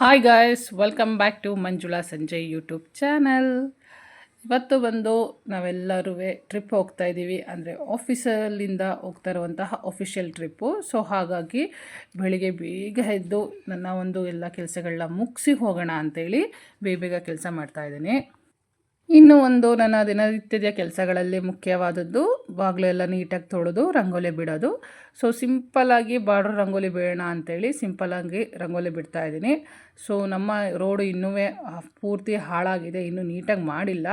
Hi guys, welcome back to Manjula Sanjay YouTube channel. ಇವತ್ತು ಬಂದು ನಾವೆಲ್ಲರೂ ಟ್ರಿಪ್ ಹೋಗ್ತಾ ಇದ್ದೀವಿ. ಅಂದರೆ ಆಫೀಸಲ್ಲಿಂದ ಹೋಗ್ತಾ ಇರುವಂತಹ ಅಫಿಷಿಯಲ್ ಟ್ರಿಪ್ಪು. ಸೊ ಹಾಗಾಗಿ ಬೆಳಿಗ್ಗೆ ಬೇಗ ಎದ್ದು ನನ್ನ ಒಂದು ಎಲ್ಲ ಕೆಲಸಗಳನ್ನ ಮುಗಿಸಿ ಹೋಗೋಣ ಅಂಥೇಳಿ ಬೇಗ ಕೆಲಸ ಮಾಡ್ತಾಯಿದ್ದೀನಿ. ಇನ್ನು ಒಂದು ನನ್ನ ದಿನನಿತ್ಯದ ಕೆಲಸಗಳಲ್ಲಿ ಮುಖ್ಯವಾದದ್ದು ಬಾಗಿಲು ಎಲ್ಲ ನೀಟಾಗಿ ತೊಳೆದು ರಂಗೋಲಿ ಬಿಡೋದು. ಸೊ ಸಿಂಪಲ್ಲಾಗಿ ಬಾರ್ಡರ್ ರಂಗೋಲಿ ಬಿಡೋಣ ಅಂಥೇಳಿ ಸಿಂಪಲ್ಲಾಗಿ ರಂಗೋಲಿ ಬಿಡ್ತಾಯಿದ್ದೀನಿ. ಸೊ ನಮ್ಮ ರೋಡು ಇನ್ನೂ ಪೂರ್ತಿ ಹಾಳಾಗಿದೆ, ಇನ್ನೂ ನೀಟಾಗಿ ಮಾಡಿಲ್ಲ.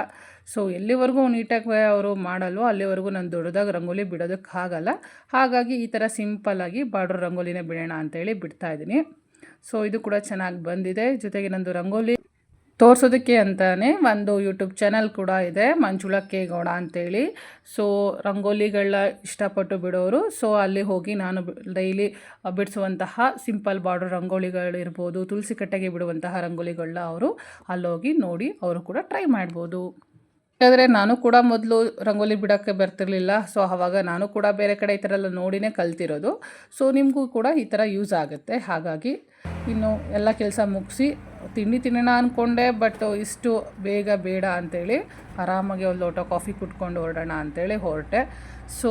ಸೊ ಎಲ್ಲಿವರೆಗೂ ನೀಟಾಗಿ ಅವರು ಮಾಡಲ್ವೋ ಅಲ್ಲಿವರೆಗೂ ನಾನು ದೊಡ್ಡದಾಗಿ ರಂಗೋಲಿ ಬಿಡೋದಕ್ಕಾಗಲ್ಲ. ಹಾಗಾಗಿ ಈ ಥರ ಸಿಂಪಲ್ಲಾಗಿ ಬಾರ್ಡರ್ ರಂಗೋಲಿನೇ ಬಿಡೋಣ ಅಂಥೇಳಿ ಬಿಡ್ತಾಯಿದ್ದೀನಿ. ಸೊ ಇದು ಕೂಡ ಚೆನ್ನಾಗಿ ಬಂದಿದೆ. ಜೊತೆಗೆ ನಂದು ರಂಗೋಲಿ ತೋರಿಸೋದಕ್ಕೆ ಅಂತಲೇ ಒಂದು ಯೂಟ್ಯೂಬ್ ಚಾನಲ್ ಕೂಡ ಇದೆ, ಮಂಜುಳಾ ಕೆ ಗೌಡ ಅಂತೇಳಿ. ಸೊ ರಂಗೋಲಿಗಳನ್ನ ಇಷ್ಟಪಟ್ಟು ಬಿಡೋರು. ಸೊ ಅಲ್ಲಿ ಹೋಗಿ ನಾನು ಡೈಲಿ ಬಿಡಿಸುವಂತಹ ಸಿಂಪಲ್ ಬಾರ್ಡರ್ ರಂಗೋಲಿಗಳಿರ್ಬೋದು, ತುಳಸಿ ಕಟ್ಟೆಗೆ ಬಿಡುವಂತಹ ರಂಗೋಲಿಗಳನ್ನ ಅವರು ಅಲ್ಲೋಗಿ ನೋಡಿ ಅವರು ಕೂಡ ಟ್ರೈ ಮಾಡ್ಬೋದು. ಯಾಕಂದರೆ ನಾನು ಕೂಡ ಮೊದಲು ರಂಗೋಲಿ ಬಿಡೋಕ್ಕೆ ಬರ್ತಿರ್ಲಿಲ್ಲ. ಸೊ ಆವಾಗ ನಾನು ಕೂಡ ಬೇರೆ ಕಡೆ ಈ ಥರ ಎಲ್ಲ ನೋಡಿನೇ ಕಲ್ತಿರೋದು. ಸೊ ನಿಮಗೂ ಕೂಡ ಈ ಥರ ಯೂಸ್ ಆಗುತ್ತೆ. ಹಾಗಾಗಿ ಇನ್ನು ಎಲ್ಲ ಕೆಲಸ ಮುಗಿಸಿ ತಿಂಡಿ ತಿನ್ನೋಣ ಅಂದ್ಕೊಂಡೆ, ಬಟ್ ಇಷ್ಟು ಬೇಗ ಬೇಡ ಅಂಥೇಳಿ ಆರಾಮಾಗಿ ಒಂದು ಲೋಟ ಕಾಫಿ ಕುಟ್ಕೊಂಡು ಹೊರಡೋಣ ಅಂಥೇಳಿ ಹೊರಟೆ. ಸೊ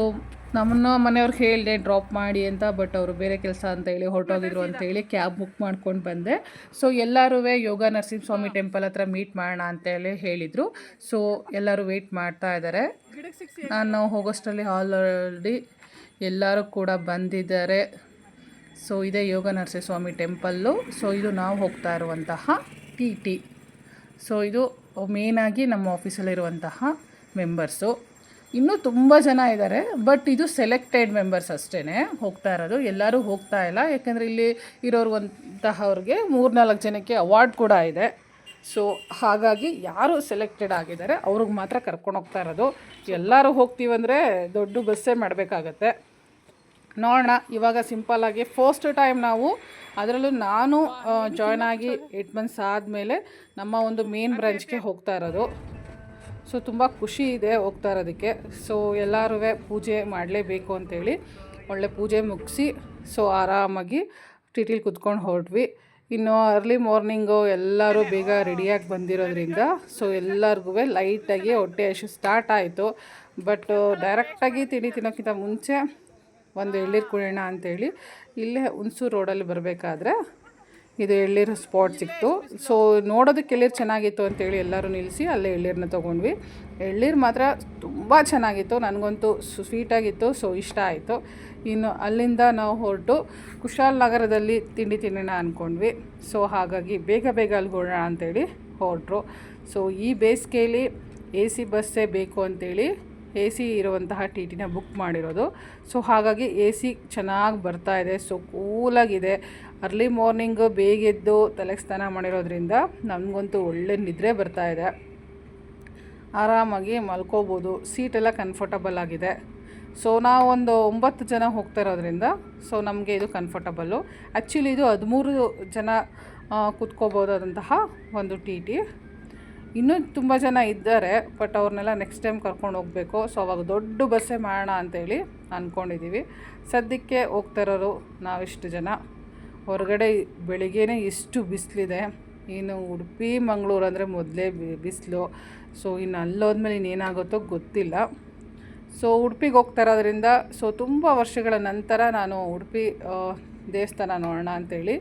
ನಮ್ಮನ್ನು ಮನೆಯವ್ರಿಗೆ ಹೇಳಿದೆ ಡ್ರಾಪ್ ಮಾಡಿ ಅಂತ, ಬಟ್ ಅವರು ಬೇರೆ ಕೆಲಸ ಅಂತೇಳಿ ಹೊರಟೋಗಿದ್ರು ಅಂಥೇಳಿ ಕ್ಯಾಬ್ ಬುಕ್ ಮಾಡ್ಕೊಂಡು ಬಂದೆ. ಸೊ ಎಲ್ಲರೂ ಯೋಗ ನರಸಿಂಹಸ್ವಾಮಿ ಟೆಂಪಲ್ ಹತ್ರ ಮೀಟ್ ಮಾಡೋಣ ಅಂತೇಳಿ ಹೇಳಿದರು. ಸೊ ಎಲ್ಲರೂ ವೆಯ್ಟ್ ಮಾಡ್ತಾ ಇದ್ದಾರೆ. ನಾನು ಹೋಗೋಷ್ಟರಲ್ಲಿ ಆಲ್ರೆಡಿ ಎಲ್ಲರೂ ಕೂಡ ಬಂದಿದ್ದಾರೆ. ಸೊ ಇದೇ ಯೋಗ ನರಸಿಂಹಸ್ವಾಮಿ ಟೆಂಪಲ್ಲು. ಸೊ ಇದು ನಾವು ಹೋಗ್ತಾ ಇರುವಂತಹ ಟಿ. ಸೊ ಇದು ಮೇನಾಗಿ ನಮ್ಮ ಆಫೀಸಲ್ಲಿರುವಂತಹ ಮೆಂಬರ್ಸು. ಇನ್ನೂ ತುಂಬ ಜನ ಇದ್ದಾರೆ, ಬಟ್ ಇದು ಸೆಲೆಕ್ಟೆಡ್ ಮೆಂಬರ್ಸ್ ಅಷ್ಟೇ ಹೋಗ್ತಾ ಇರೋದು. ಎಲ್ಲರೂ ಹೋಗ್ತಾ ಇಲ್ಲ, ಯಾಕೆಂದರೆ ಇಲ್ಲಿ ಇರೋರುವಂತಹವ್ರಿಗೆ 3-4 ಜನಕ್ಕೆ ಅವಾರ್ಡ್ ಕೂಡ ಇದೆ. ಸೊ ಹಾಗಾಗಿ ಯಾರು ಸೆಲೆಕ್ಟೆಡ್ ಆಗಿದ್ದಾರೆ ಅವ್ರಿಗೆ ಮಾತ್ರ ಕರ್ಕೊಂಡು ಹೋಗ್ತಾ ಇರೋದು. ಎಲ್ಲರೂ ಹೋಗ್ತೀವಂದರೆ ದೊಡ್ಡ ಬಸ್ಸೇ ಮಾಡಬೇಕಾಗತ್ತೆ. ನೋಡೋಣ. ಇವಾಗ ಸಿಂಪಲ್ಲಾಗಿ ಫಸ್ಟ್ ಟೈಮ್ ನಾವು, ಅದರಲ್ಲೂ ನಾನು ಜಾಯ್ನ್ ಆಗಿ 8 ಮಂತ್ಸ್ ಆದಮೇಲೆ ನಮ್ಮ ಒಂದು ಮೇನ್ ಬ್ರಾಂಚ್ಗೆ ಹೋಗ್ತಾ ಇರೋದು. ಸೊ ತುಂಬ ಖುಷಿ ಇದೆ ಹೋಗ್ತಾ ಇರೋದಕ್ಕೆ. ಸೊ ಎಲ್ಲರೂ ಪೂಜೆ ಮಾಡಲೇಬೇಕು ಅಂಥೇಳಿ ಒಳ್ಳೆ ಪೂಜೆ ಮುಗಿಸಿ ಸೊ ಆರಾಮಾಗಿ ಟಿಟಿಲಿ ಕುತ್ಕೊಂಡು ಹೊರಟ್ವಿ. ಇನ್ನು ಅರ್ಲಿ ಮಾರ್ನಿಂಗು ಎಲ್ಲರೂ ಬೇಗ ರೆಡಿಯಾಗಿ ಬಂದಿರೋದ್ರಿಂದ ಸೊ ಎಲ್ಲರಿಗೂ ಲೈಟಾಗಿ ಹೊಟ್ಟೆ ಹಸಿವು ಸ್ಟಾರ್ಟ್ ಆಯಿತು. ಬಟ್ ಡೈರೆಕ್ಟಾಗಿ ತಿಂಡಿ ತಿನ್ನೋಕ್ಕಿಂತ ಮುಂಚೆ ಒಂದು ಎಳ್ನೀರು ಕುಡಿಯೋಣ ಅಂಥೇಳಿ ಇಲ್ಲೇ ಹುಣಸೂರು ರೋಡಲ್ಲಿ ಬರಬೇಕಾದ್ರೆ ಇದು ಎಳ್ನೀರು ಸ್ಪಾಟ್ ಸಿಕ್ತು. ಸೊ ನೋಡೋದಕ್ಕೆ ಎಳ್ನೀರು ಚೆನ್ನಾಗಿತ್ತು ಅಂತೇಳಿ ಎಲ್ಲರೂ ನಿಲ್ಲಿಸಿ ಅಲ್ಲೇ ಎಳ್ನೀರನ್ನ ತೊಗೊಂಡ್ವಿ. ಎಳ್ನೀರು ಮಾತ್ರ ತುಂಬ ಚೆನ್ನಾಗಿತ್ತು, ನನಗಂತೂ ಸ್ವೀಟಾಗಿತ್ತು. ಸೊ ಇಷ್ಟ ಆಯಿತು. ಇನ್ನು ಅಲ್ಲಿಂದ ನಾವು ಹೊರಟು ಕುಶಾಲನಗರದಲ್ಲಿ ತಿಂಡಿ ತಿನ್ನೋಣ ಅಂದ್ಕೊಂಡ್ವಿ. ಸೊ ಹಾಗಾಗಿ ಬೇಗ ಅಲ್ಲಿ ಹೊರಡೋಣ ಅಂಥೇಳಿ ಹೊರಟ್ರು. ಸೊ ಈ ಬೇಸಿಗೆಯಲ್ಲಿ AC ಬಸ್ಸೇ ಬೇಕು ಅಂಥೇಳಿ AC ಇರುವಂತಹ ಟಿನ ಬುಕ್ ಮಾಡಿರೋದು. ಸೊ ಹಾಗಾಗಿ AC ಚೆನ್ನಾಗಿ ಬರ್ತಾಯಿದೆ. ಸೊ ಕೂಲಾಗಿದೆ. ಅರ್ಲಿ ಮಾರ್ನಿಂಗು ಬೇಗ ಎದ್ದು ತಲೆಗೆ ಸ್ನಾನ ಮಾಡಿರೋದ್ರಿಂದ ನಮಗಂತೂ ಒಳ್ಳೆ ನಿದ್ರೆ ಬರ್ತಾಯಿದೆ. ಆರಾಮಾಗಿ ಮಲ್ಕೋಬೋದು. ಸೀಟೆಲ್ಲ ಕಂಫರ್ಟಬಲ್ ಆಗಿದೆ. ಸೊ ನಾವು ಒಂದು 9 ಜನ ಹೋಗ್ತಾ ಇರೋದ್ರಿಂದ ಸೊ ನಮಗೆ ಇದು ಕಂಫರ್ಟಬಲ್ಲು. ಆ್ಯಕ್ಚುಲಿ ಇದು 13 ಜನ ಕೂತ್ಕೋಬೋದಾದಂತಹ ಒಂದು ಟಿ. ಇನ್ನೂ ತುಂಬ ಜನ ಇದ್ದಾರೆ, ಬಟ್ ಅವ್ರನ್ನೆಲ್ಲ ನೆಕ್ಸ್ಟ್ ಟೈಮ್ ಕರ್ಕೊಂಡು ಹೋಗಬೇಕು. ಸೊ ಅವಾಗ ದೊಡ್ಡ ಬಸ್ಸೇ ಮಾಡೋಣ ಅಂಥೇಳಿ ಅಂದ್ಕೊಂಡಿದ್ದೀವಿ. ಸದ್ಯಕ್ಕೆ ಹೋಗ್ತಾ ಇರೋರು ನಾವಿಷ್ಟು ಜನ. ಹೊರಗಡೆ ಬೆಳಿಗ್ಗೆನೇ ಇಷ್ಟು ಬಿಸಿಲಿದೆ. ಇನ್ನು ಉಡುಪಿ ಮಂಗಳೂರು ಅಂದರೆ ಮೊದಲೇ ಬಿಸಿಲು. ಸೊ ಇನ್ನು ಅಲ್ಲೋದ್ಮೇಲೆ ಇನ್ನೇನಾಗುತ್ತೋ ಗೊತ್ತಿಲ್ಲ. ಸೊ ಉಡುಪಿಗೆ ಹೋಗ್ತಾ ಇರೋದ್ರಿಂದ ಸೊ ತುಂಬ ವರ್ಷಗಳ ನಂತರ ನಾನು ಉಡುಪಿ ದೇವಸ್ಥಾನ ನೋಡೋಣ ಅಂಥೇಳಿ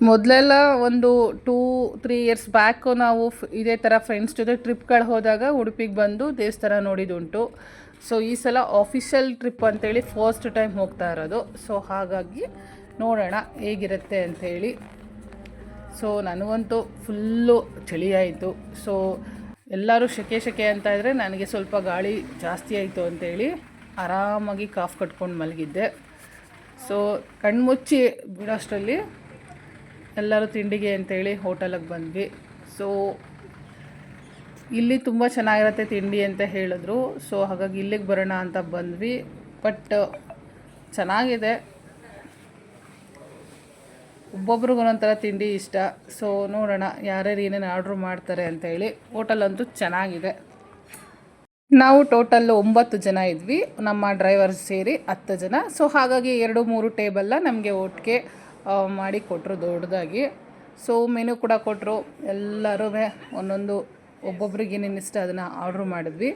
ಮೊದಲೆಲ್ಲ ಒಂದು 2-3 ಇಯರ್ಸ್ ಬ್ಯಾಕು ನಾವು ಇದೇ ಥರ ಫ್ರೆಂಡ್ಸ್ ಜೊತೆ ಟ್ರಿಪ್ಗಳು ಹೋದಾಗ ಉಡುಪಿಗೆ ಬಂದು ದೇವಸ್ಥಾನ ನೋಡಿದುಂಟು. ಸೊ ಈ ಸಲ ಆಫೀಷಿಯಲ್ ಟ್ರಿಪ್ ಅಂಥೇಳಿ ಫಸ್ಟ್ ಟೈಮ್ ಹೋಗ್ತಾ ಇರೋದು. ಸೊ ಹಾಗಾಗಿ ನೋಡೋಣ ಹೇಗಿರುತ್ತೆ ಅಂಥೇಳಿ. ಸೊ ನನಗಂತೂ ಫುಲ್ಲು ಚಳಿ ಆಯಿತು. ಸೊ ಎಲ್ಲರೂ ಸೆಕೆ ಅಂತ ಇದ್ದರೆ ನನಗೆ ಸ್ವಲ್ಪ ಗಾಳಿ ಜಾಸ್ತಿ ಆಯಿತು ಅಂಥೇಳಿ ಆರಾಮಾಗಿ ಕಾಫ್ ಕಟ್ಕೊಂಡು ಮಲಗಿದ್ದೆ. ಸೊ ಕಣ್ಮುಚ್ಚಿ ಬಿಡೋಷ್ಟರಲ್ಲಿ ಎಲ್ಲರೂ ತಿಂಡಿಗೆ ಅಂತೇಳಿ ಹೋಟೆಲಿಗೆ ಬಂದ್ವಿ. ಸೊ ಇಲ್ಲಿ ತುಂಬ ಚೆನ್ನಾಗಿರುತ್ತೆ ತಿಂಡಿ ಅಂತ ಹೇಳಿದ್ರು. ಸೊ ಹಾಗಾಗಿ ಇಲ್ಲಿಗೆ ಬರೋಣ ಅಂತ ಬಂದ್ವಿ. ಬಟ್ ಚೆನ್ನಾಗಿದೆ. ಒಬ್ಬೊಬ್ರಿಗೂ ಒಂದೊಂಥರ ತಿಂಡಿ ಇಷ್ಟ. ಸೊ ನೋಡೋಣ ಯಾರ್ಯಾರು ಏನೇನು ಆರ್ಡ್ರ್ ಮಾಡ್ತಾರೆ ಅಂತೇಳಿ. ಹೋಟೆಲ್ ಅಂತೂ ಚೆನ್ನಾಗಿದೆ. ನಾವು ಟೋಟಲ್ 9 ಜನ ಇದ್ವಿ, ನಮ್ಮ ಡ್ರೈವರ್ ಸೇರಿ 10 ಜನ. ಸೊ ಹಾಗಾಗಿ 2-3 ಟೇಬಲ್ನ ನಮಗೆ ಒಟ್ಟಿಗೆ ಮಾಡಿ ಕೊಟ್ಟರು ದೊಡ್ಡದಾಗಿ. ಸೊ ಮೆನು ಕೂಡ ಕೊಟ್ಟರು. ಎಲ್ಲರೂ ಒಂದೊಂದು ಒಬ್ಬೊಬ್ರಿಗೆ ಏನೇನು ಇಷ್ಟ ಅದನ್ನು ಆರ್ಡ್ರ್ ಮಾಡಿದ್ವಿ.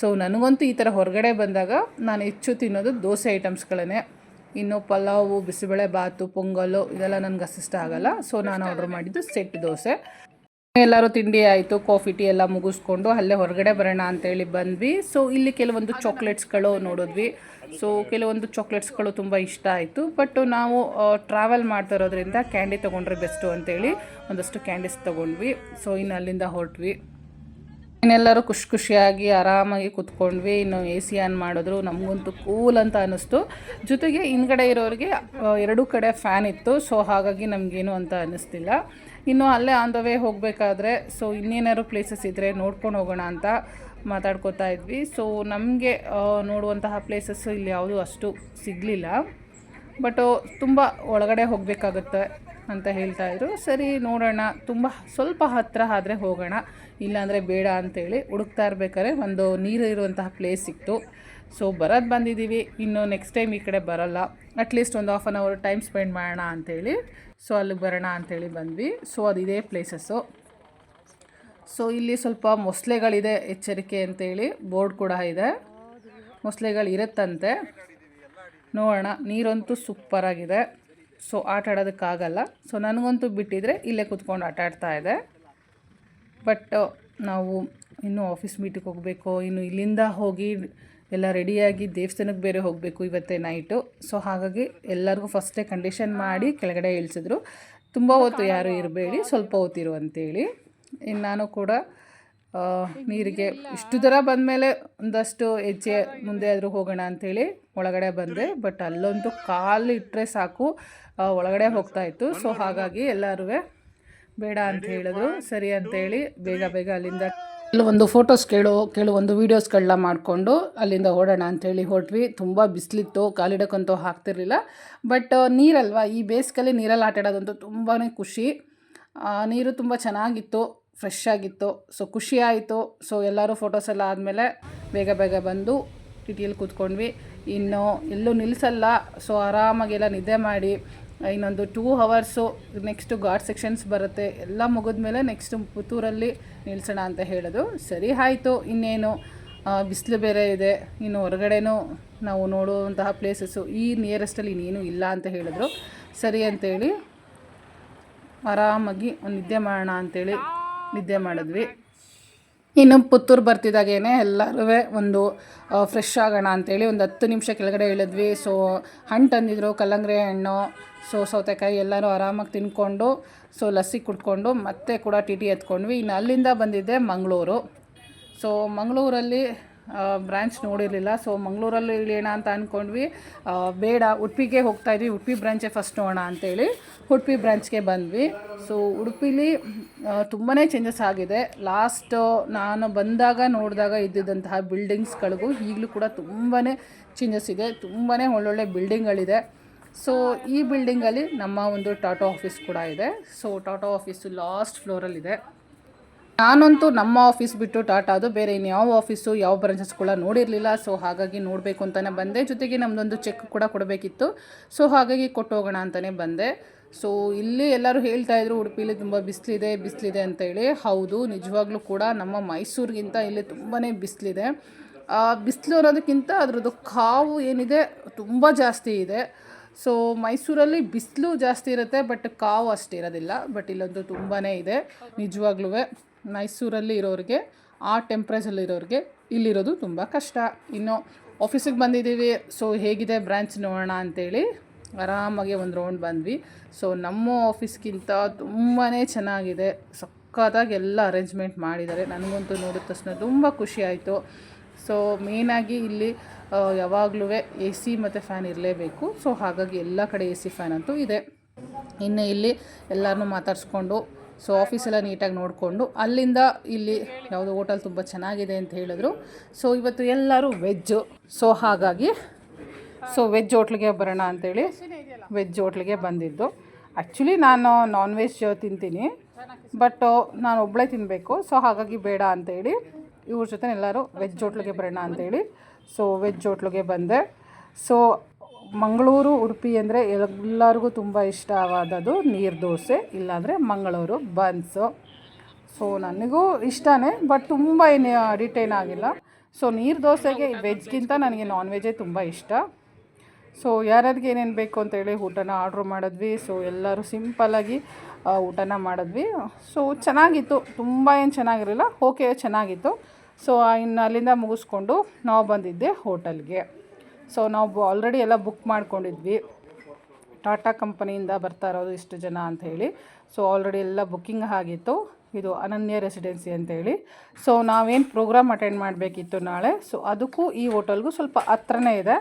ಸೊ ನನಗಂತೂ ಈ ಥರ ಹೊರಗಡೆ ಬಂದಾಗ ನಾನು ಹೆಚ್ಚು ತಿನ್ನೋದು ದೋಸೆ ಐಟಮ್ಸ್ಗಳೇ. ಇನ್ನು ಪಲಾವು, ಬಿಸಿಬೇಳೆ ಬಾತು, ಪೊಂಗಲ್ಲು ಇದೆಲ್ಲ ನನಗೆ ಅಷ್ಟಿಷ್ಟ ಆಗೋಲ್ಲ. ಸೊ ನಾನು ಆರ್ಡ್ರ್ ಮಾಡಿದ್ದು ಸೆಟ್ ದೋಸೆ. ಎಲ್ಲರೂ ತಿಂಡಿ ಆಯಿತು, ಕಾಫಿ ಟೀ ಎಲ್ಲ ಮುಗಿಸ್ಕೊಂಡು ಅಲ್ಲೇ ಹೊರಗಡೆ ಬರೋಣ ಅಂತೇಳಿ ಬಂದ್ವಿ. ಸೊ ಇಲ್ಲಿ ಕೆಲವೊಂದು ಚಾಕ್ಲೇಟ್ಸ್ಗಳು ನೋಡಿದ್ವಿ. ಸೊ ಕೆಲವೊಂದು ಚಾಕ್ಲೇಟ್ಸ್ಗಳು ತುಂಬ ಇಷ್ಟ ಆಯಿತು. ಬಟ್ ನಾವು ಟ್ರಾವೆಲ್ ಮಾಡ್ತಾ ಇರೋದ್ರಿಂದ ಕ್ಯಾಂಡಿ ತೊಗೊಂಡ್ರೆ ಬೆಸ್ಟು ಅಂತೇಳಿ ಒಂದಷ್ಟು ಕ್ಯಾಂಡೀಸ್ ತೊಗೊಂಡ್ವಿ. ಸೊ ಇನ್ನು ಅಲ್ಲಿಂದ ಹೊರಟ್ವಿ. ಇನ್ನೆಲ್ಲರೂ ಖುಷಿಯಾಗಿ ಆರಾಮಾಗಿ ಕೂತ್ಕೊಂಡ್ವಿ. ಇನ್ನು ಎ ಸಿ ಆನ್ ಮಾಡಿದ್ರು. ನಮಗಂತೂ ಕೂಲ್ ಅಂತ ಅನ್ನಿಸ್ತು. ಜೊತೆಗೆ ಹಿಂದ್ಗಡೆ ಇರೋರಿಗೆ ಎರಡೂ ಕಡೆ ಫ್ಯಾನ್ ಇತ್ತು. ಸೊ ಹಾಗಾಗಿ ನಮಗೇನು ಅಂತ ಅನ್ನಿಸ್ತಿಲ್ಲ. ಇನ್ನು ಅಲ್ಲೇ ಆನ್ ದ ವೇ ಹೋಗಬೇಕಾದ್ರೆ ಸೊ ಇನ್ನೇನಾದ್ರು ಪ್ಲೇಸಸ್ ಇದ್ದರೆ ನೋಡ್ಕೊಂಡು ಹೋಗೋಣ ಅಂತ ಮಾತಾಡ್ಕೋತಾ ಇದ್ವಿ. ಸೊ ನಮಗೆ ನೋಡುವಂತಹ ಪ್ಲೇಸಸ್ಸು ಇಲ್ಲಿ ಯಾವುದೂ ಅಷ್ಟು ಸಿಗಲಿಲ್ಲ. ಬಟ್ ತುಂಬ ಒಳಗಡೆ ಹೋಗಬೇಕಾಗುತ್ತೆ ಅಂತ ಹೇಳ್ತಾಯಿದ್ರು. ಸರಿ ನೋಡೋಣ, ತುಂಬ ಸ್ವಲ್ಪ ಹತ್ತಿರ ಆದರೆ ಹೋಗೋಣ, ಇಲ್ಲಾಂದರೆ ಬೇಡ ಅಂತೇಳಿ ಹುಡುಕ್ತಾ ಇರ್ಬೇಕಾದ್ರೆ ಒಂದು ನೀರು ಇರುವಂತಹ ಪ್ಲೇಸ್ ಸಿಕ್ತು. ಸೊ ಬರೋದು ಬಂದಿದ್ದೀವಿ, ಇನ್ನು ನೆಕ್ಸ್ಟ್ ಟೈಮ್ ಈ ಕಡೆ ಬರೋಲ್ಲ, ಅಟ್ಲೀಸ್ಟ್ ಒಂದು half an hour time spend ಮಾಡೋಣ ಅಂಥೇಳಿ ಸೊ ಅಲ್ಲಿಗೆ ಬರೋಣ ಅಂಥೇಳಿ ಬಂದ್ವಿ. ಸೊ ಅದಿದೆ ಪ್ಲೇಸಸ್ಸು. ಸೊ ಇಲ್ಲಿ ಸ್ವಲ್ಪ ಮೊಸಳೆಗಳಿದೆ, ಎಚ್ಚರಿಕೆ ಅಂತೇಳಿ ಬೋರ್ಡ್ ಕೂಡ ಇದೆ. ಮೊಸಳೆಗಳು ಇರುತ್ತಂತೆ, ನೋಡೋಣ. ನೀರಂತೂ ಸೂಪರಾಗಿದೆ. ಸೊ ಆಟ ಆಡೋದಕ್ಕಾಗಲ್ಲ. ಸೊ ನನಗಂತೂ ಬಿಟ್ಟಿದ್ರೆ ಇಲ್ಲೇ ಕೂತ್ಕೊಂಡು ಆಟ ಆಡ್ತಾ ಇದೆ. ಬಟ್ ನಾವು ಇನ್ನೂ ಆಫೀಸ್ ಮೀಟಿಗೆ ಹೋಗಬೇಕು. ಇನ್ನು ಇಲ್ಲಿಂದ ಹೋಗಿ ಎಲ್ಲ ರೆಡಿಯಾಗಿ ದೇವಸ್ಥಾನಕ್ಕೆ ಬೇರೆ ಹೋಗಬೇಕು ಇವತ್ತೇ ನೈಟು. ಸೊ ಹಾಗಾಗಿ ಎಲ್ಲರಿಗೂ ಫಸ್ಟೇ ಕಂಡೀಷನ್ ಮಾಡಿ ಕೆಳಗಡೆ ಇಳಿಸಿದ್ರು, ತುಂಬ ಹೊತ್ತು ಯಾರು ಇರಬೇಡಿ, ಸ್ವಲ್ಪ ಹೊತ್ತಿರು ಅಂತೇಳಿ. ಇನ್ನು ನಾನು ಕೂಡ ನೀರಿಗೆ ಇಷ್ಟು ದೂರ ಬಂದಮೇಲೆ ಒಂದಷ್ಟು ಹೆಜ್ಜೆ ಮುಂದೆ ಆದರೂ ಹೋಗೋಣ ಅಂಥೇಳಿ ಒಳಗಡೆ ಬಂದೆ. ಬಟ್ ಅಲ್ಲಂತೂ ಕಾಲು ಇಟ್ಟರೆ ಸಾಕು ಒಳಗಡೆ ಹೋಗ್ತಾಯಿತ್ತು. ಸೊ ಹಾಗಾಗಿ ಎಲ್ಲರೂ ಬೇಡ ಅಂತ ಹೇಳಿದ್ರು. ಸರಿ ಅಂತೇಳಿ ಬೇಗ ಅಲ್ಲಿಂದ ಕೆಲವೊಂದು ಫೋಟೋಸ್ ಕೆಲವೊಂದು ವೀಡಿಯೋಸ್ಗಳನ್ನ ಮಾಡಿಕೊಂಡು ಅಲ್ಲಿಂದ ಓಡೋಣ ಅಂಥೇಳಿ ಹೊರಟ್ವಿ. ತುಂಬ ಬಿಸಿಲಿತ್ತು, ಕಾಲಿಡಕ್ಕಂತೂ ಆಗ್ತಿರ್ಲಿಲ್ಲ. ಬಟ್ ನೀರಲ್ವ, ಈ ಬೇಸಿಗೆಯಲ್ಲಿ ನೀರಲ್ಲಿ ಆಟ ಆಡೋದಂತೂ ತುಂಬಾ ಖುಷಿ. ನೀರು ತುಂಬ ಚೆನ್ನಾಗಿತ್ತು, ಫ್ರೆಶ್ ಆಗಿತ್ತು. ಸೊ ಖುಷಿ ಆಯಿತು. ಸೊ ಎಲ್ಲರೂ ಫೋಟೋಸ್ ಎಲ್ಲ ಆದಮೇಲೆ ಬೇಗ ಬಂದು ಟಿಟಿಯಲ್ಲಿ ಕೂತ್ಕೊಂಡ್ವಿ. ಇನ್ನು ಎಲ್ಲೂ ನಿಲ್ಲಿಸಲ್ಲ. ಸೊ ಆರಾಮಾಗೆಲ್ಲ ನಿದ್ದೆ ಮಾಡಿ ಇನ್ನೊಂದು 2 ಅವರ್ಸು ನೆಕ್ಸ್ಟು ಘಾಟ್ ಸೆಕ್ಷನ್ಸ್ ಬರುತ್ತೆ, ಎಲ್ಲ ಮುಗಿದ್ಮೇಲೆ ನೆಕ್ಸ್ಟು ಪುತ್ತೂರಲ್ಲಿ ನಿಲ್ಲಿಸೋಣ ಅಂತ ಹೇಳೋದು. ಸರಿ ಆಯಿತು. ಇನ್ನೇನು ಬಿಸಿಲು ಬೇರೆ ಇದೆ, ಇನ್ನು ಹೊರಗಡೆನೂ ನಾವು ನೋಡುವಂತಹ ಪ್ಲೇಸಸ್ಸು ಈ ನಿಯರೆಸ್ಟಲ್ಲಿ ಇನ್ನೇನು ಇಲ್ಲ ಅಂತ ಹೇಳಿದ್ರು. ಸರಿ ಅಂತೇಳಿ ಆರಾಮಾಗಿ ನಿದ್ದೆ ಮಾಡೋಣ ಅಂಥೇಳಿ ನಿದ್ದೆ ಮಾಡಿದ್ವಿ. ಇನ್ನು ಪುತ್ತೂರು ಬರ್ತಿದ್ದಾಗೇ ಎಲ್ಲರೂ ಒಂದು ಫ್ರೆಶ್ ಆಗೋಣ ಅಂಥೇಳಿ ಒಂದು 10 ನಿಮಿಷ ಕೆಳಗಡೆ ಇಳಿದ್ವಿ. ಸೊ ಹಣ್ಣು ತಂದಿದ್ರು, ಕಲ್ಲಂಗಡಿ ಹಣ್ಣು, ಸೊ ಸೌತೆಕಾಯಿ ಎಲ್ಲರೂ ಆರಾಮಾಗಿ ತಿನ್ಕೊಂಡು ಸೊ ಲಸ್ಸಿ ಕುಡ್ಕೊಂಡು ಮತ್ತೆ ಕೂಡ ಟಿ ಎತ್ಕೊಂಡ್ವಿ. ಇನ್ನು ಅಲ್ಲಿಂದ ಬಂದಿದ್ದೆ ಮಂಗಳೂರು. ಸೊ ಮಂಗಳೂರಲ್ಲಿ ಬ್ರ್ಯಾಂಚ್ ನೋಡಿರಲಿಲ್ಲ. ಸೊ ಮಂಗಳೂರಲ್ಲಿ ಇಳಿಯೋಣ ಅಂತ ಅಂದ್ಕೊಂಡ್ವಿ. ಬೇಡ, ಉಡುಪಿಗೆ ಹೋಗ್ತಾಯಿದ್ವಿ, ಉಡುಪಿ ಬ್ರಾಂಚೇ ಫಸ್ಟ್ ನೋಡೋಣ ಅಂತೇಳಿ ಉಡುಪಿ ಬ್ರಾಂಚ್ಗೆ ಬಂದ್ವಿ. ಸೊ ಉಡುಪಿಲಿ ತುಂಬಾ ಚೇಂಜಸ್ ಆಗಿದೆ. ಲಾಸ್ಟ್ ನಾನು ಬಂದಾಗ ನೋಡಿದಾಗ ಇದ್ದಿದ್ದಂತಹ ಬಿಲ್ಡಿಂಗ್ಸ್ಗಳಿಗೂ ಈಗಲೂ ಕೂಡ ತುಂಬಾ ಚೇಂಜಸ್ ಇದೆ. ತುಂಬಾ ಒಳ್ಳೊಳ್ಳೆ ಬಿಲ್ಡಿಂಗ್ಗಳಿದೆ. ಸೊ ಈ ಬಿಲ್ಡಿಂಗಲ್ಲಿ ನಮ್ಮ ಒಂದು ಟಾಟಾ ಆಫೀಸ್ ಕೂಡ ಇದೆ. ಸೊ ಟಾಟಾ ಆಫೀಸು ಲಾಸ್ಟ್ ಫ್ಲೋರಲ್ಲಿದೆ. ನಾನಂತೂ ನಮ್ಮ ಆಫೀಸ್ ಬಿಟ್ಟು ಟಾಟಾದು ಬೇರೆ ಇನ್ಯಾವ ಆಫೀಸು ಯಾವ ಬ್ರಾಂಚಸ್ ಕೂಡ ನೋಡಿರಲಿಲ್ಲ. ಸೊ ಹಾಗಾಗಿ ನೋಡಬೇಕು ಅಂತಲೇ ಬಂದೆ. ಜೊತೆಗೆ ನಮ್ಮದೊಂದು ಚೆಕ್ ಕೂಡ ಕೊಡಬೇಕಿತ್ತು. ಸೊ ಹಾಗಾಗಿ ಕೊಟ್ಟು ಹೋಗೋಣ ಅಂತಲೇ ಬಂದೆ. ಸೊ ಇಲ್ಲಿ ಎಲ್ಲರೂ ಹೇಳ್ತಾಯಿದ್ರು ಉಡುಪಿಲಿ ತುಂಬ ಬಿಸಿಲಿದೆ ಅಂತೇಳಿ. ಹೌದು, ನಿಜವಾಗ್ಲೂ ಕೂಡ ನಮ್ಮ ಮೈಸೂರಿಗಿಂತ ಇಲ್ಲಿ ತುಂಬಾ ಬಿಸಿಲಿದೆ. ಬಿಸಿಲು ಅನ್ನೋದಕ್ಕಿಂತ ಅದರದ್ದು ಕಾವು ಏನಿದೆ ತುಂಬ ಜಾಸ್ತಿ ಇದೆ. ಸೊ ಮೈಸೂರಲ್ಲಿ ಬಿಸಿಲು ಜಾಸ್ತಿ ಇರುತ್ತೆ, ಬಟ್ ಕಾವು ಅಷ್ಟು ಇರೋದಿಲ್ಲ. ಬಟ್ ಇಲ್ಲಂತೂ ತುಂಬಾ ಇದೆ ನಿಜವಾಗ್ಲೂ. ಮೈಸೂರಲ್ಲಿ ಇರೋರಿಗೆ, ಆ ಟೆಂಪ್ರೇಚರಲ್ಲಿರೋರಿಗೆ ಇಲ್ಲಿರೋದು ತುಂಬ ಕಷ್ಟ. ಇನ್ನು ಆಫೀಸಿಗೆ ಬಂದಿದ್ದೀವಿ. ಸೊ ಹೇಗಿದೆ ಬ್ರ್ಯಾಂಚ್ ನೋಡೋಣ ಅಂಥೇಳಿ ಆರಾಮಾಗಿ ಒಂದು ರೌಂಡ್ ಬಂದ್ವಿ. ಸೊ ನಮ್ಮ ಆಫೀಸ್ಗಿಂತ ತುಂಬಾ ಚೆನ್ನಾಗಿದೆ, ಸಕ್ಕತ್ತಾಗಿ ಎಲ್ಲ ಅರೇಂಜ್ಮೆಂಟ್ ಮಾಡಿದ್ದಾರೆ. ನನಗಂತೂ ನೋಡಿದ ತಕ್ಷಣ ತುಂಬ ಖುಷಿ ಆಯಿತು. ಸೊ ಮೇಯ್ನಾಗಿ ಇಲ್ಲಿ ಯಾವಾಗಲೂ ಎ ಸಿ ಮತ್ತು ಫ್ಯಾನ್ ಇರಲೇಬೇಕು. ಸೊ ಹಾಗಾಗಿ ಎಲ್ಲ ಕಡೆ ಎ ಸಿ ಫ್ಯಾನ್ ಅಂತೂ ಇದೆ. ಇನ್ನು ಇಲ್ಲಿ ಎಲ್ಲರನ್ನೂ ಮಾತಾಡಿಸ್ಕೊಂಡು ಸೊ ಆಫೀಸೆಲ್ಲ ನೀಟಾಗಿ ನೋಡಿಕೊಂಡು ಅಲ್ಲಿಂದ ಇಲ್ಲಿ ಯಾವುದೋ ಹೋಟೆಲ್ ತುಂಬ ಚೆನ್ನಾಗಿದೆ ಅಂತ ಹೇಳಿದ್ರು. ಸೊ ಇವತ್ತು ಎಲ್ಲರೂ ವೆಜ್ಜು. ಸೊ ಹಾಗಾಗಿ ವೆಜ್ ಹೋಟ್ಲಿಗೆ ಬರೋಣ ಅಂಥೇಳಿ ವೆಜ್ ಹೋಟ್ಲಿಗೆ ಬಂದಿದ್ದು. ಆ್ಯಕ್ಚುಲಿ ನಾನು ನಾನ್ ವೆಜ್ ತಿಂತೀನಿ, ಬಟ್ ನಾನು ಒಬ್ಬಳೇ ತಿನ್ನಬೇಕು. ಸೊ ಹಾಗಾಗಿ ಬೇಡ ಅಂಥೇಳಿ ಇವ್ರ ಜೊತೆ ಎಲ್ಲರೂ ವೆಜ್ ಹೋಟ್ಲಿಗೆ ಬರೋಣ ಅಂತೇಳಿ ಸೊ ವೆಜ್ ಹೋಟ್ಲಿಗೆ ಬಂದೆ. ಸೊ ಮಂಗಳೂರು ಉಡುಪಿ ಅಂದರೆ ಎಲ್ಲರಿಗೂ ತುಂಬ ಇಷ್ಟವಾದದ್ದು ನೀರು ದೋಸೆ, ಇಲ್ಲಾಂದರೆ ಮಂಗಳೂರು ಬನ್ಸು. ಸೊ ನನಗೂ ಇಷ್ಟನೇ, ಬಟ್ ತುಂಬ ಏನು ಡಿಟೈನ್ ಆಗಿಲ್ಲ. ಸೊ ನೀರು ದೋಸೆಗೆ ವೆಜ್ಗಿಂತ ನನಗೆ ನಾನ್ ವೆಜ್ಜೇ ತುಂಬ ಇಷ್ಟ. ಸೊ ಯಾರ್ಯಾರಿಗೆ ಏನೇನು ಬೇಕು ಅಂತೇಳಿ ಊಟನ ಆರ್ಡ್ರ್ ಮಾಡಿದ್ವಿ. ಸೊ ಎಲ್ಲರೂ ಸಿಂಪಲ್ಲಾಗಿ ಊಟನ ಮಾಡಿದ್ವಿ. ಸೊ ಚೆನ್ನಾಗಿತ್ತು, ತುಂಬ ಏನು ಚೆನ್ನಾಗಿರಲಿಲ್ಲ, ಓಕೆ ಚೆನ್ನಾಗಿತ್ತು. ಸೊ ಇನ್ನು ಅಲ್ಲಿಂದ ಮುಗಿಸ್ಕೊಂಡು ನಾವು ಬಂದಿದ್ದೆ ಹೋಟೆಲ್ಗೆ. ಸೊ ನಾವು ಆಲ್ರೆಡಿ ಎಲ್ಲ ಬುಕ್ ಮಾಡ್ಕೊಂಡಿದ್ವಿ, ಟಾಟಾ ಕಂಪನಿಯಿಂದ ಬರ್ತಾ ಇರೋದು ಇಷ್ಟು ಜನ ಅಂಥೇಳಿ. ಸೊ ಆಲ್ರೆಡಿ ಎಲ್ಲ ಬುಕ್ಕಿಂಗ್ ಆಗಿತ್ತು. ಇದು ಅನನ್ಯ ರೆಸಿಡೆನ್ಸಿ ಅಂತೇಳಿ. ಸೊ ನಾವೇನು ಪ್ರೋಗ್ರಾಮ್ ಅಟೆಂಡ್ ಮಾಡಬೇಕಿತ್ತು ನಾಳೆ, ಸೊ ಅದಕ್ಕೂ ಈ ಹೋಟೆಲ್ಗೂ ಸ್ವಲ್ಪ ಹತ್ರನೇ ಇದೆ.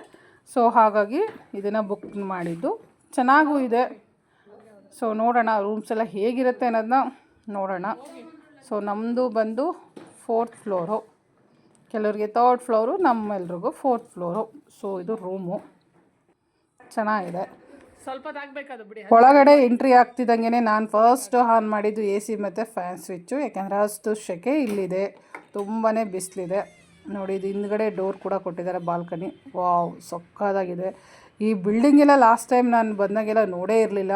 ಸೊ ಹಾಗಾಗಿ ಇದನ್ನು ಬುಕ್ ಮಾಡಿದ್ದು. ಚೆನ್ನಾಗೂ ಇದೆ. ಸೊ ನೋಡೋಣ ರೂಮ್ಸ್ ಎಲ್ಲ ಹೇಗಿರುತ್ತೆ ಅನ್ನೋದನ್ನ ನೋಡೋಣ. ಸೊ ನಮ್ಮದು ಬಂದು 4th ಫ್ಲೋರು, ಕೆಲವರಿಗೆ 3rd ಫ್ಲೋರು, ನಮ್ಮೆಲ್ರಿಗೂ 4th ಫ್ಲೋರು. ಸೊ ಇದು ರೂಮು ಚೆನ್ನಾಗಿದೆ. ಸ್ವಲ್ಪದಾಗಬೇಕದು ಬಿಡಿ. ಒಳಗಡೆ ಎಂಟ್ರಿ ಆಗ್ತಿದ್ದಂಗೆ ನಾನು ಫಸ್ಟ್ ಆನ್ ಮಾಡಿದ್ದು AC ಮತ್ತು ಫ್ಯಾನ್ ಸ್ವಿಚ್ಚು, ಯಾಕೆಂದರೆ ಅಷ್ಟು ಸೆಕೆ ಇಲ್ಲಿದೆ, ತುಂಬಾ ಬಿಸಿಲಿದೆ. ನೋಡಿ ಇದು ಹಿಂದ್ಗಡೆ ಡೋರ್ ಕೂಡ ಕೊಟ್ಟಿದ್ದಾರೆ, ಬಾಲ್ಕನಿ. ವಾವ್ ಸೊಕ್ಕದಾಗಿದೆ. ಈ ಬಿಲ್ಡಿಂಗೆಲ್ಲ ಲಾಸ್ಟ್ ಟೈಮ್ ನಾನು ಬಂದಾಗೆಲ್ಲ ನೋಡೇ ಇರಲಿಲ್ಲ,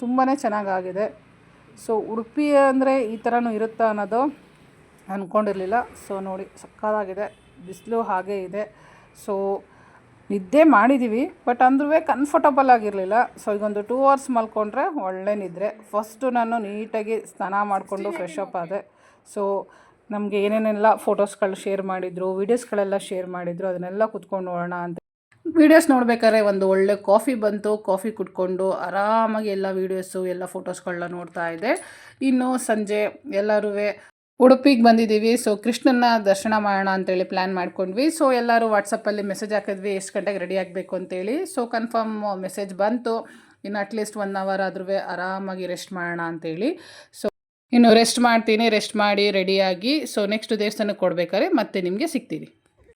ತುಂಬಾ ಚೆನ್ನಾಗಾಗಿದೆ. ಸೊ ಉಡುಪಿ ಅಂದರೆ ಈ ಥರನೂ ಇರುತ್ತಾ ಅನ್ನೋದು ಅಂದ್ಕೊಂಡಿರಲಿಲ್ಲ. ಸೊ ನೋಡಿ ಸಕ್ಕತ್ತಾಗಿದೆ, ಬಿಸಿಲು ಹಾಗೇ ಇದೆ. ಸೊ ನಿದ್ದೆ ಮಾಡಿದ್ದೀವಿ, ಬಟ್ ಅಂದ್ರೂ ಕಂಫರ್ಟಬಲ್ ಆಗಿರಲಿಲ್ಲ. ಸೊ ಈಗೊಂದು 2 hours ಮಲ್ಕೊಂಡ್ರೆ ಒಳ್ಳೆ ನಿದ್ರೆ. ಫಸ್ಟು ನಾನು ನೀಟಾಗಿ ಸ್ನಾನ ಮಾಡಿಕೊಂಡು ಫ್ರೆಶ್ ಅಪ್ ಆದೆ. ಸೊ ನಮಗೆ ಏನೇನೆಲ್ಲ ಫೋಟೋಸ್ಗಳು ಶೇರ್ ಮಾಡಿದರು, ವೀಡಿಯೋಸ್ಗಳೆಲ್ಲ ಶೇರ್ ಮಾಡಿದರು, ಅದನ್ನೆಲ್ಲ ಕುತ್ಕೊಂಡು ನೋಡೋಣ ಅಂತ ವೀಡಿಯೋಸ್ ನೋಡ್ಬೇಕಾದ್ರೆ ಒಂದು ಒಳ್ಳೆ ಕಾಫಿ ಬಂತು. ಕಾಫಿ ಕುಟ್ಕೊಂಡು ಆರಾಮಾಗಿ ಎಲ್ಲ ವೀಡಿಯೋಸು ಎಲ್ಲ ಫೋಟೋಸ್ಗಳನ್ನ ನೋಡ್ತಾ ಇದ್ದೆ. ಇನ್ನು ಸಂಜೆ ಎಲ್ಲರೂ ಉಡುಪಿಗೆ ಬಂದಿದ್ದೀವಿ. ಸೊ ಕೃಷ್ಣನ ದರ್ಶನ ಮಾಡೋಣ ಅಂತೇಳಿ ಪ್ಲ್ಯಾನ್ ಮಾಡ್ಕೊಂಡ್ವಿ. ಸೊ ಎಲ್ಲರೂ ವಾಟ್ಸಪ್ಪಲ್ಲಿ ಮೆಸೇಜ್ ಹಾಕಿದ್ವಿ ಎಷ್ಟು ಗಂಟೆಗೆ ರೆಡಿ ಆಗಬೇಕು ಅಂತೇಳಿ. ಸೊ ಕನ್ಫರ್ಮ್ ಮೆಸೇಜ್ ಬಂತು, ಇನ್ನು ಅಟ್ಲೀಸ್ಟ್ 1 hour ಆದ್ರೂ ಆರಾಮಾಗಿ ರೆಸ್ಟ್ ಮಾಡೋಣ ಅಂತೇಳಿ. ಸೊ ಇನ್ನು ರೆಸ್ಟ್ ಮಾಡ್ತೀನಿ, ರೆಸ್ಟ್ ಮಾಡಿ ರೆಡಿಯಾಗಿ ಸೊ ನೆಕ್ಸ್ಟ್ ದೇವಸ್ಥಾನಕ್ಕೆ ಕೊಡ್ಬೇಕಾದ್ರೆ ಮತ್ತೆ ನಿಮಗೆ ಸಿಗ್ತೀನಿ.